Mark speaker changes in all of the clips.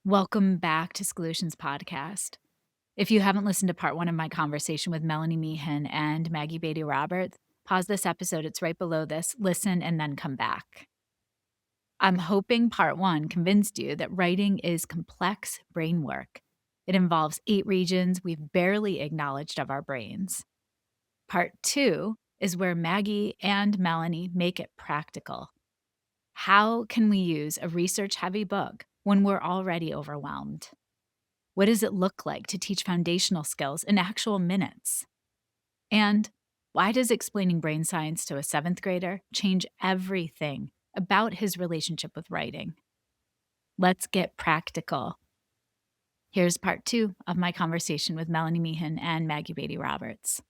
Speaker 1: Welcome back to Schoolutions podcast. If you haven't listened to part one of my conversation with Melanie Meehan and Maggie Beattie Roberts, pause this episode. It's right below this. Listen and then come back. I'm hoping part one convinced you that writing is complex brain work. It involves 8 regions we've barely acknowledged of our brains. Part two is where Maggie and Melanie make it practical. How can we use a research-heavy book when we're already overwhelmed? What does it look like to teach foundational skills in actual minutes? And why does explaining brain science to a 7th grader change everything about his relationship with writing? Let's get practical. Here's part 2 of my conversation with Melanie Meehan and Maggie Beattie Roberts.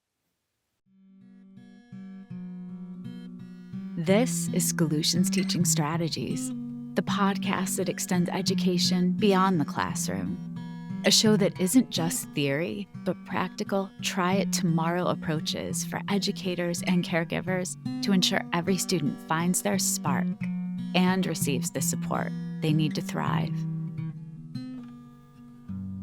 Speaker 1: This is Schoolutions Teaching Strategies, the podcast that extends education beyond the classroom. A show that isn't just theory, but practical, try-it-tomorrow approaches for educators and caregivers to ensure every student finds their spark and receives the support they need to thrive.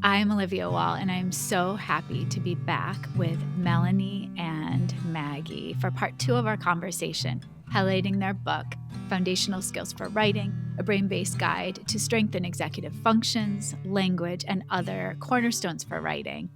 Speaker 1: I'm Olivia Wall, and I'm so happy to be back with Melanie and Maggie for part 2 of our conversation, highlighting their book, Foundational Skills for Writing, a brain-based guide to strengthen executive functions, language, and other cornerstones for writing.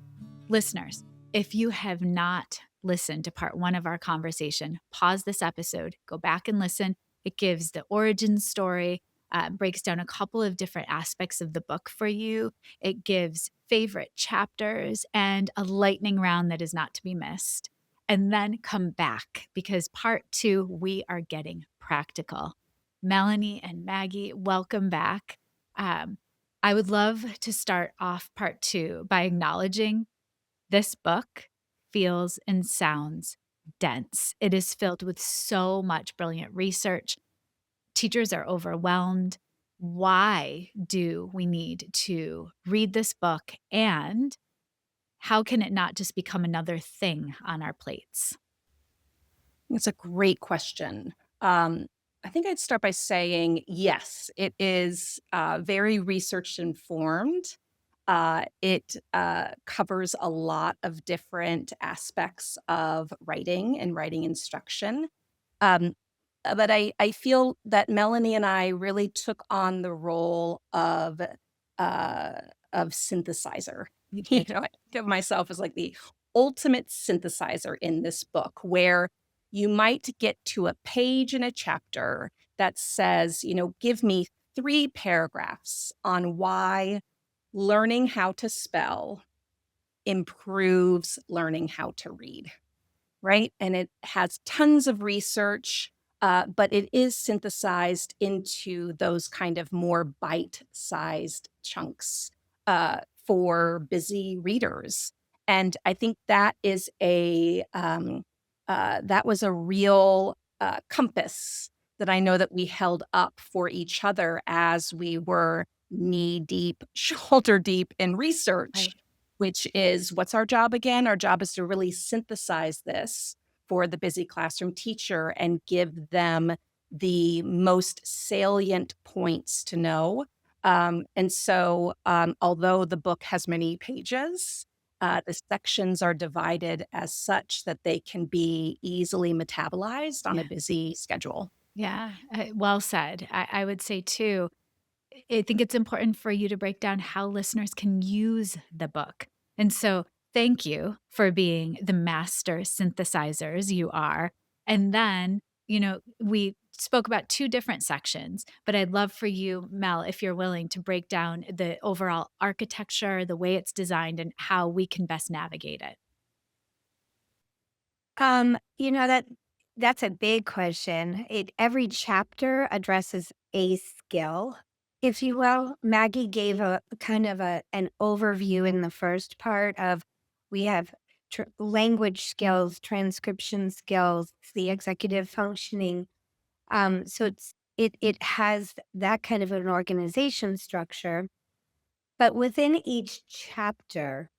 Speaker 1: Listeners, if you have not listened to part 1 of our conversation, pause this episode, go back and listen. It gives the origin story, breaks down a couple of different aspects of the book for you. It gives favorite chapters and a lightning round that is not to be missed. And then come back because part 2, we are getting practical. Melanie and Maggie, welcome back. I would love to start off part 2 by acknowledging this book feels and sounds dense. It is filled with so much brilliant research. Teachers are overwhelmed. Why do we need to read this book? And how can it not just become another thing on our plates?
Speaker 2: It's a great question. I think I'd start by saying, yes, it is very research informed. It covers a lot of different aspects of writing and writing instruction. Um, but I feel that Melanie and I really took on the role of synthesizer.
Speaker 1: You
Speaker 2: You
Speaker 1: did.
Speaker 2: know, I think of myself as like the ultimate synthesizer in this book, where you might get to a page in a chapter that says, give me 3 paragraphs on why learning how to spell improves learning how to read, right? And it has tons of research, but it is synthesized into those kind of more bite-sized chunks for busy readers. And I think that is that was a real compass that I know that we held up for each other as we were knee deep, shoulder deep in research,
Speaker 1: Right.
Speaker 2: which is what's our job again? Our job is to really synthesize this for the busy classroom teacher and give them the most salient points to know. Although the book has many pages, the sections are divided as such that they can be easily metabolized on a
Speaker 1: Yeah.
Speaker 2: busy schedule.
Speaker 1: Yeah. Well said. I would say, too, I think it's important for you to break down how listeners can use the book. And so thank you for being the master synthesizers you are. And then, we spoke about 2 different sections, but I'd love for you, Mel, if you're willing to break down the overall architecture, the way it's designed, and how we can best navigate it.
Speaker 3: That's a big question. Every chapter addresses a skill, if you will. Maggie gave a kind of an overview in the first part of we have language skills, transcription skills, the executive functioning. So it has that kind of an organization structure, but within each chapter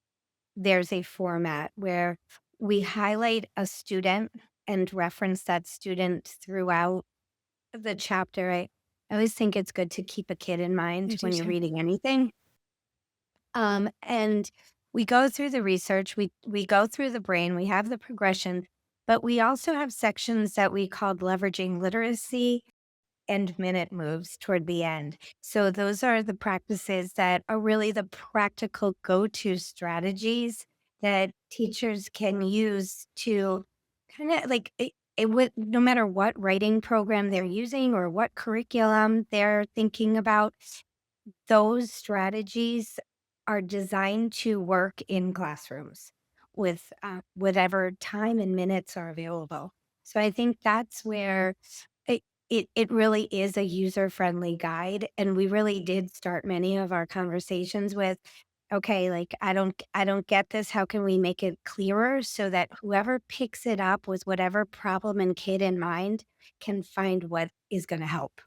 Speaker 3: there's a format where we highlight a student and reference that student throughout the chapter. I always think it's good to keep a kid in
Speaker 1: I
Speaker 3: mind
Speaker 1: do
Speaker 3: when you're
Speaker 1: too.
Speaker 3: reading anything. And we go through the research, we go through the brain, we have the progression, but we also have sections that we called leveraging literacy and minute moves toward the end. So those are the practices that are really the practical go-to strategies that teachers can use to kind of like it would, no matter what writing program they're using or what curriculum they're thinking about, those strategies are designed to work in classrooms with whatever time and minutes are available. So I think that's where it really is a user-friendly guide, and we really did start many of our conversations with, "Okay, like, I don't get this, how can we make it clearer so that whoever picks it up with whatever problem and kid in mind can find what is gonna help?"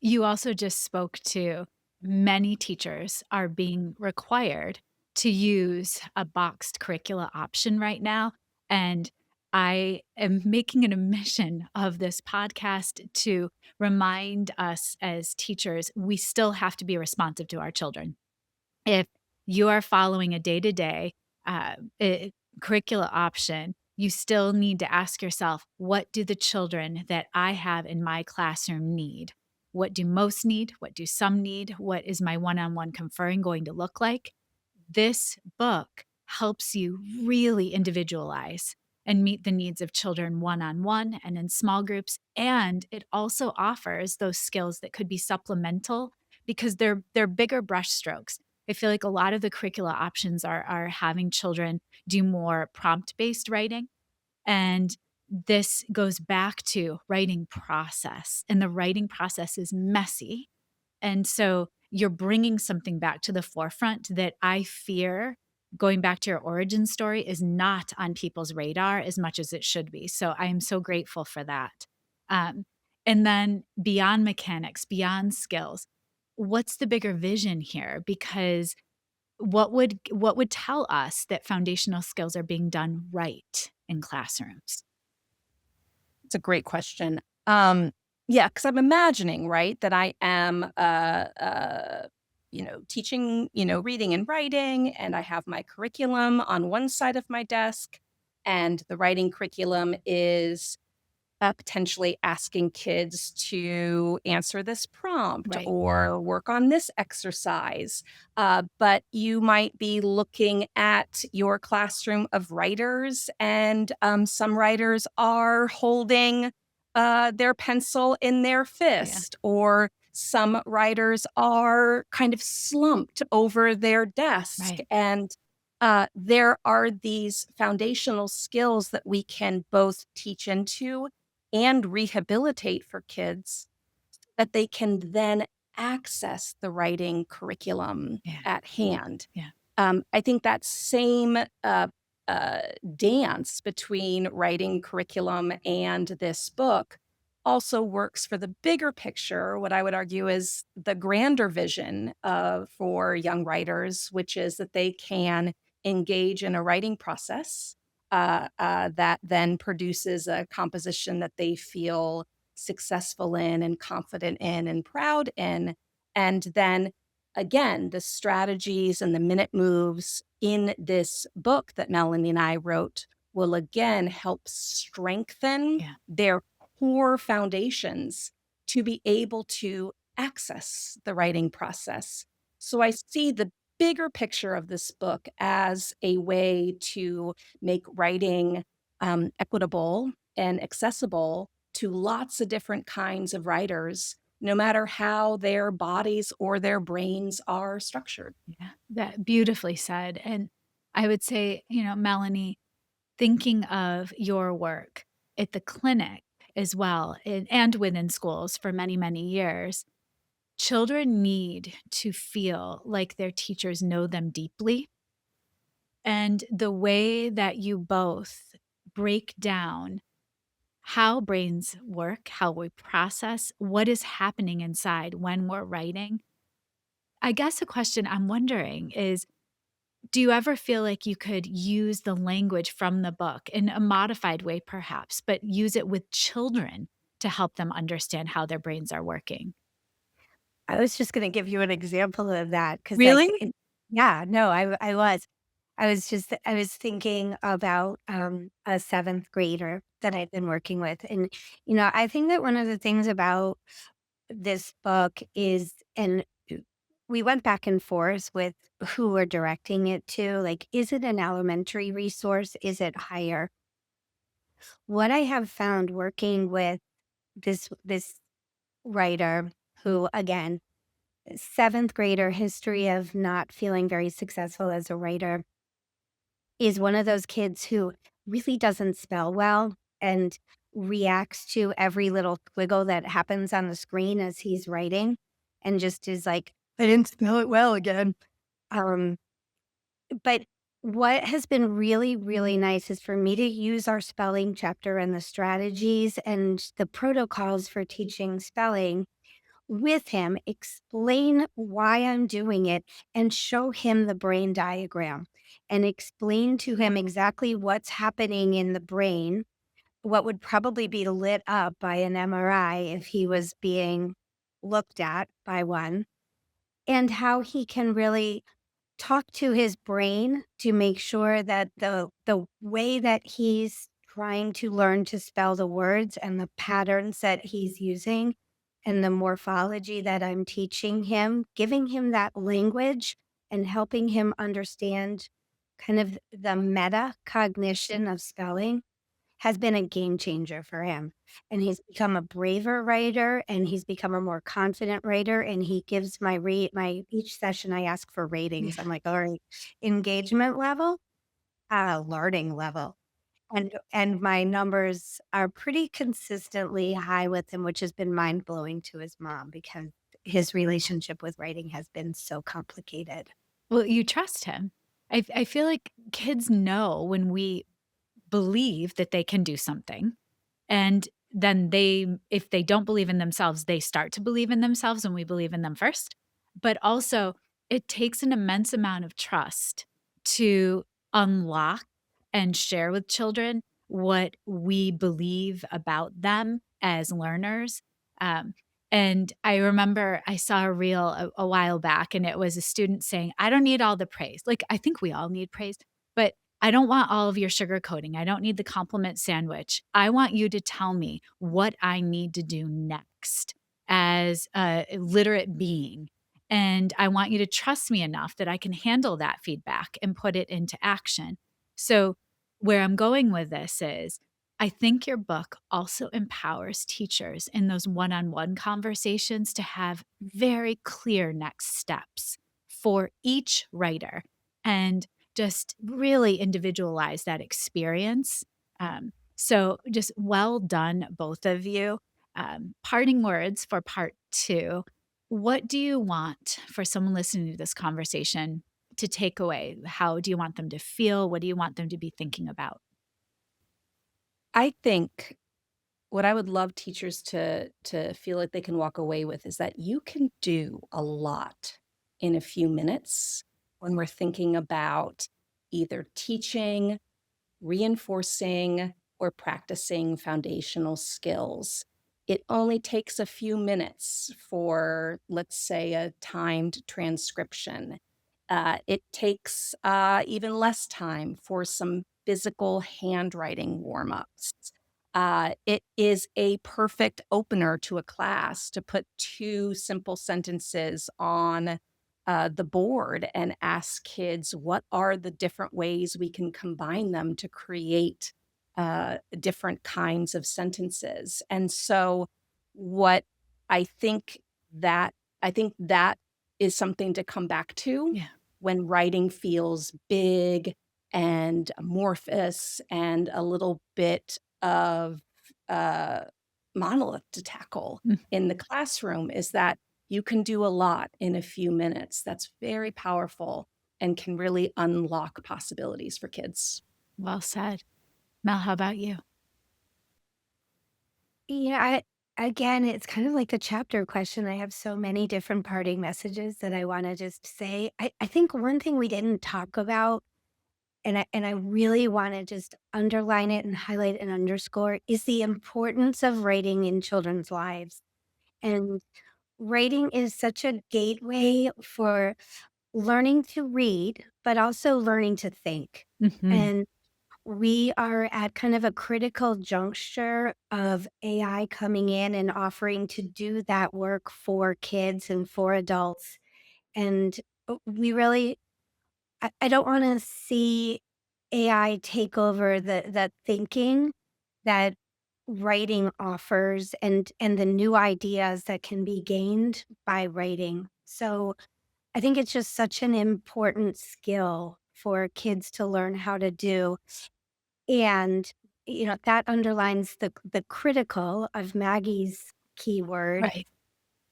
Speaker 1: You also just spoke to many teachers are being required to use a boxed curricula option right now. And I am making an omission of this podcast to remind us as teachers, we still have to be responsive to our children. If you are following a day-to-day, curricula option, you still need to ask yourself, "What do the children that I have in my classroom need? What do most need? What do some need? What is my one-on-one conferring going to look like?" This book helps you really individualize and meet the needs of children one-on-one and in small groups, and it also offers those skills that could be supplemental because they're bigger brush strokes. I feel like a lot of the curricula options are having children do more prompt-based writing, and this goes back to writing process, and the writing process is messy, and so you're bringing something back to the forefront that I fear, going back to your origin story, is not on people's radar as much as it should be. So I am so grateful for that. Um, and then beyond mechanics, beyond skills, what's the bigger vision here? Because what would tell us that foundational skills are being done right in classrooms?
Speaker 2: It's a great question. Yeah, because I'm imagining, right, that I am, teaching, reading and writing, and I have my curriculum on one side of my desk, and the writing curriculum is potentially asking kids to answer this prompt
Speaker 1: Right.
Speaker 2: or work on this exercise. But you might be looking at your classroom of writers, and some writers are holding their pencil in their
Speaker 1: Yeah.
Speaker 2: fist, or some writers are kind of slumped over their desk.
Speaker 1: Right.
Speaker 2: And there are these foundational skills that we can both teach into and rehabilitate for kids that they can then access the writing curriculum
Speaker 1: Yeah.
Speaker 2: at hand.
Speaker 1: Yeah.
Speaker 2: I think that same uh, dance between writing curriculum and this book also works for the bigger picture, what I would argue is the grander vision for young writers, which is that they can engage in a writing process that then produces a composition that they feel successful in and confident in and proud in. And then again, the strategies and the minute moves in this book that Melanie and I wrote will again help strengthen
Speaker 1: Yeah.
Speaker 2: their core foundations to be able to access the writing process. So I see the bigger picture of this book as a way to make writing equitable and accessible to lots of different kinds of writers, no matter how their bodies or their brains are structured.
Speaker 1: Yeah. That beautifully said. And I would say, Melanie, thinking of your work at the clinic as well, and within schools for many, many years, children need to feel like their teachers know them deeply. And the way that you both break down how brains work, how we process, what is happening inside when we're writing. I guess a question I'm wondering is, do you ever feel like you could use the language from the book in a modified way, perhaps, but use it with children to help them understand how their brains are working?
Speaker 3: I was just gonna give you an example of that because, like,
Speaker 2: Really?
Speaker 3: Yeah, no, I was. I was thinking about, a 7th grader that I've been working with, and, I think that one of the things about this book is we went back and forth with who we're directing it to, like, is it an elementary resource? Is it higher? What I have found working with this writer who, again, 7th grader, history of not feeling very successful as a writer, is one of those kids who really doesn't spell well and reacts to every little squiggle that happens on the screen as he's writing and just is like, "I didn't spell it well again." Um, but what has been really, really nice is for me to use our spelling chapter and the strategies and the protocols for teaching spelling with him, explain why I'm doing it, and show him the brain diagram and explain to him exactly what's happening in the brain, what would probably be lit up by an MRI if he was being looked at by one, and how he can really talk to his brain to make sure that the way that he's trying to learn to spell the words and the patterns that he's using and the morphology that I'm teaching him, giving him that language and helping him understand kind of the meta cognition of spelling has been a game changer for him, and he's become a braver writer, and he's become a more confident writer, and he gives my each session I ask for ratings. I'm like, "All right, engagement level, learning level." And my numbers are pretty consistently high with him, which has been mind-blowing to his mom because his relationship with writing has been so complicated.
Speaker 1: Well, you trust him. I feel like kids know when we believe that they can do something, and then if they don't believe in themselves, they start to believe in themselves when we believe in them first. But also, it takes an immense amount of trust to unlock and share with children what we believe about them as learners. Um, and I remember I saw a reel a while back, and it was a student saying, "I don't need all the praise." Like, I think we all need praise, but I don't want all of your sugar coating. I don't need the compliment sandwich. I want you to tell me what I need to do next as a literate being. And I want you to trust me enough that I can handle that feedback and put it into action. So, where I'm going with this is I think your book also empowers teachers in those one on one conversations to have very clear next steps for each writer. And just really individualize that experience. So just well done, both of you. Parting words for part two. What do you want for someone listening to this conversation to take away? How do you want them to feel? What do you want them to be thinking about?
Speaker 2: I think what I would love teachers to feel like they can walk away with is that you can do a lot in a few minutes when we're thinking about either teaching, reinforcing, or practicing foundational skills. It only takes a few minutes for, let's say, a timed transcription. It takes even less time for some physical handwriting warm ups. It is a perfect opener to a class to put two simple sentences on the board and ask kids what are the different ways we can combine them to create different kinds of sentences. And so, what I think that is something to come back to
Speaker 1: Yeah.
Speaker 2: when writing feels big and amorphous and a little bit of uh, monolith to tackle
Speaker 1: Mm,
Speaker 2: in the classroom is that you can do a lot in a few minutes. That's very powerful and can really unlock possibilities for kids.
Speaker 1: well said. Mel, how about you?
Speaker 3: Yeah, again, it's kind of like the chapter question. I have so many different parting messages that I want to just say. I think one thing we didn't talk about, and I really want to just underline it and highlight and underscore, is the importance of writing in children's lives. And writing is such a gateway for learning to read, but also learning to think.
Speaker 1: Mhm.
Speaker 3: And we are at kind of a critical juncture of AI coming in and offering to do that work for kids and for adults. And we really, I don't want to see AI take over the thinking that writing offers and the new ideas that can be gained by writing. So I think it's just such an important skill for kids to learn how to do. And, that underlines the critical of Maggie's keyword.
Speaker 1: Right.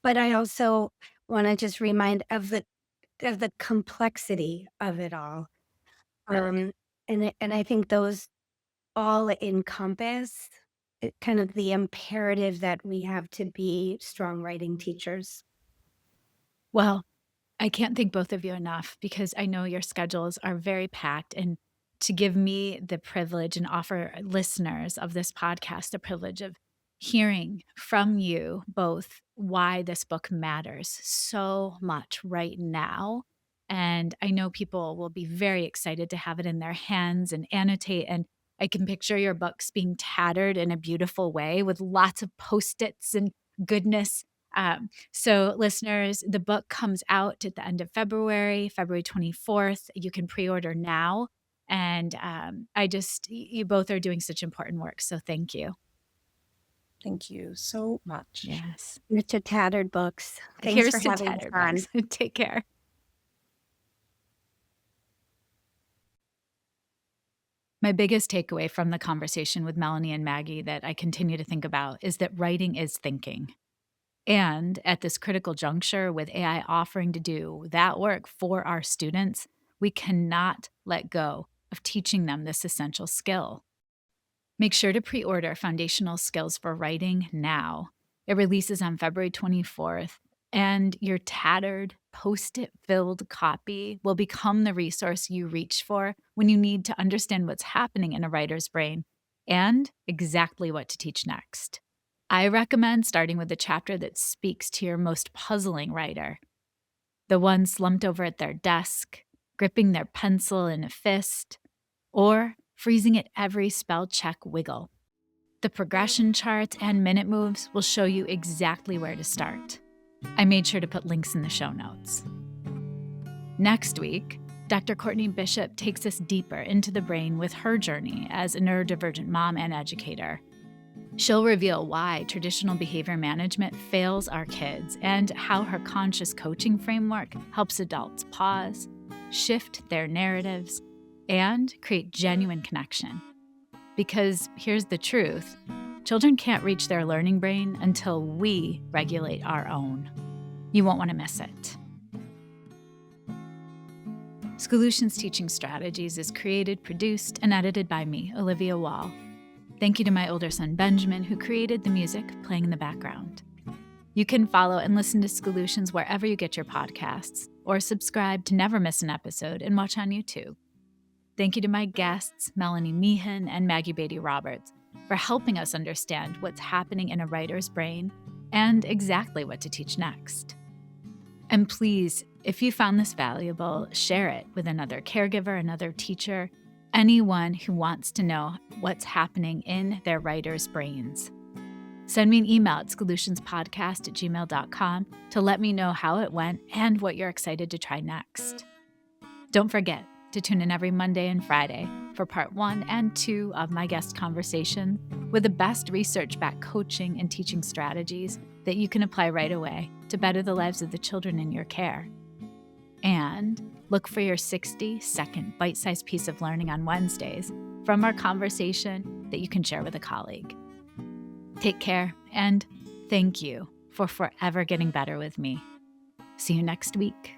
Speaker 3: But I also want to just remind of the complexity of it all. Um, and I think those all encompass kind of the imperative that we have to be strong writing teachers.
Speaker 1: Well, I can't thank both of you enough because I know your schedules are very packed. And to give me the privilege and offer listeners of this podcast the privilege of hearing from you both why this book matters so much right now. And I know people will be very excited to have it in their hands and annotate. And I can picture your books being tattered in a beautiful way with lots of post its and goodness. So, listeners, the book comes out at the end of February, February 24th. You can pre order now. And you both are doing such important work. So, thank you.
Speaker 2: Thank you so much.
Speaker 1: Yes.
Speaker 3: It's a tattered books. Thanks
Speaker 1: Here's
Speaker 3: for
Speaker 1: to
Speaker 3: having us
Speaker 1: tattered
Speaker 3: on.
Speaker 1: books. Take care. My biggest takeaway from the conversation with Melanie and Maggie that I continue to think about is that writing is thinking. And at this critical juncture with AI offering to do that work for our students, we cannot let go of teaching them this essential skill. Make sure to pre order Foundational Skills for Writing now. It releases on February 24th, and your tattered, post it filled copy will become the resource you reach for when you need to understand what's happening in a writer's brain and exactly what to teach next. I recommend starting with the chapter that speaks to your most puzzling writer, the one slumped over at their desk, gripping their pencil in a fist, or freezing at every spell check wiggle. The progression charts and minute moves will show you exactly where to start. I made sure to put links in the show notes. Next week, Dr. Courtney Bishop takes us deeper into the brain with her journey as a neurodivergent mom and educator. She'll reveal why traditional behavior management fails our kids and how her conscious coaching framework helps adults pause, shift their narratives, and create genuine connection. Because here's the truth, children can't reach their learning brain until we regulate our own. You won't want to miss it. Schoolutions Teaching Strategies is created, produced, and edited by me, Olivia Wall. Thank you to my older son, Benjamin, who created the music playing in the background. You can follow and listen to Schoolutions wherever you get your podcasts, or subscribe to never miss an episode and watch on YouTube. Thank you to my guests, Melanie Meehan and Maggie Beattie Roberts, for helping us understand what's happening in a writer's brain and exactly what to teach next. And please, if you found this valuable, share it with another caregiver, another teacher, anyone who wants to know what's happening in their writers' brains. Send me an email at schoolutionspodcast@gmail.com to let me know how it went and what you're excited to try next. Don't forget to tune in every Monday and Friday for part 1 and 2 of my guest conversation with the best research-backed coaching and teaching strategies that you can apply right away to better the lives of the children in your care. And look for your 60-second bite-sized piece of learning on Wednesdays from our conversation that you can share with a colleague. Take care, and thank you for forever getting better with me. See you next week.